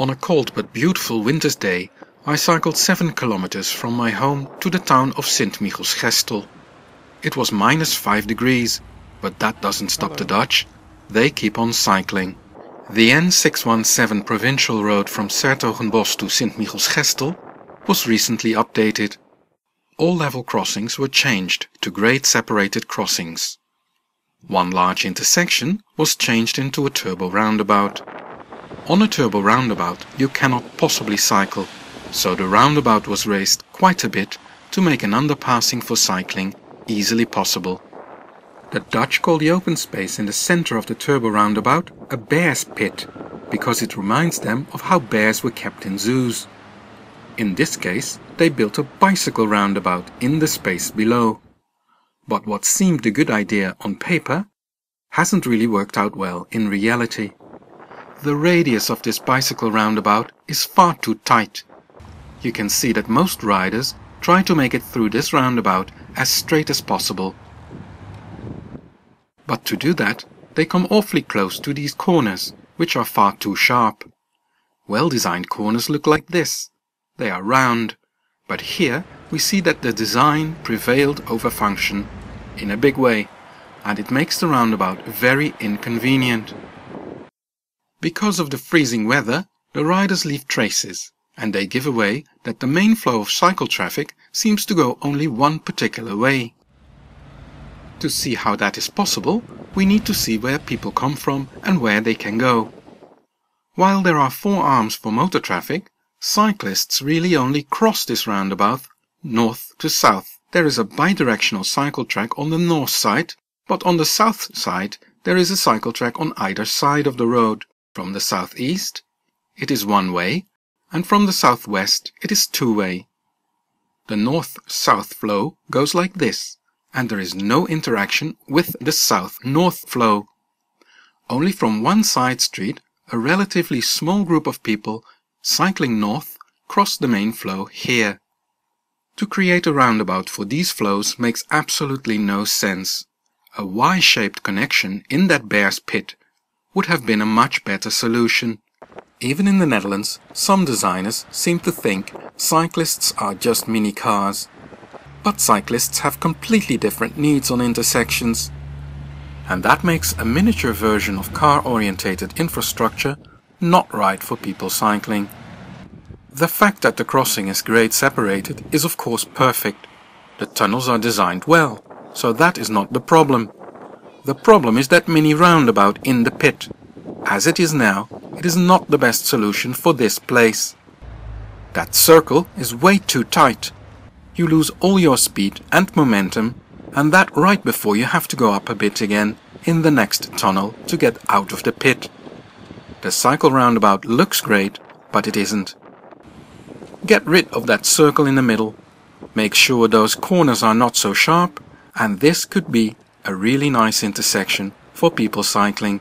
On a cold but beautiful winter's day, I cycled 7 kilometers from my home to the town of Sint-Michielsgestel. It was -5 degrees, but that doesn't stop the Dutch. They keep on cycling. The N617 provincial road from 's-Hertogenbosch to Sint-Michielsgestel was recently updated. All level crossings were changed to grade separated crossings. One large intersection was changed into a turbo-roundabout. On a turbo-roundabout you cannot possibly cycle, so the roundabout was raised quite a bit to make an underpassing for cycling easily possible. The Dutch call the open space in the center of the turbo-roundabout a bear's pit, because it reminds them of how bears were kept in zoos. In this case, they built a bicycle roundabout in the space below. But what seemed a good idea on paper hasn't really worked out well in reality. The radius of this bicycle roundabout is far too tight. You can see that most riders try to make it through this roundabout as straight as possible. But to do that, they come awfully close to these corners, which are far too sharp. Well-designed corners look like this. They are round, but here we see that the design prevailed over function in a big way, and it makes the roundabout very inconvenient. Because of the freezing weather, the riders leave traces, and they give away that the main flow of cycle traffic seems to go only one particular way. To see how that is possible, we need to see where people come from and where they can go. While there are 4 arms for motor traffic, cyclists really only cross this roundabout north to south. There is a bidirectional cycle track on the north side, but on the south side there is a cycle track on either side of the road. From the southeast it is one way, and from the southwest it is 2-way. The north-south flow goes like this, and there is no interaction with the south-north flow. Only from one side street a relatively small group of people cycling north cross the main flow here. To create a roundabout for these flows makes absolutely no sense. A Y-shaped connection in that bear's pit would have been a much better solution. Even in the Netherlands, some designers seem to think cyclists are just mini cars. But cyclists have completely different needs on intersections. And that makes a miniature version of car-orientated infrastructure not right for people cycling. The fact that the crossing is grade separated is of course perfect. The tunnels are designed well, so that is not the problem. The problem is that mini roundabout in the pit. As it is now, it is not the best solution for this place. That circle is way too tight. You lose all your speed and momentum, and that right before you have to go up a bit again in the next tunnel to get out of the pit. The cycle roundabout looks great, but it isn't. Get rid of that circle in the middle. Make sure those corners are not so sharp, and this could be a really nice intersection for people cycling.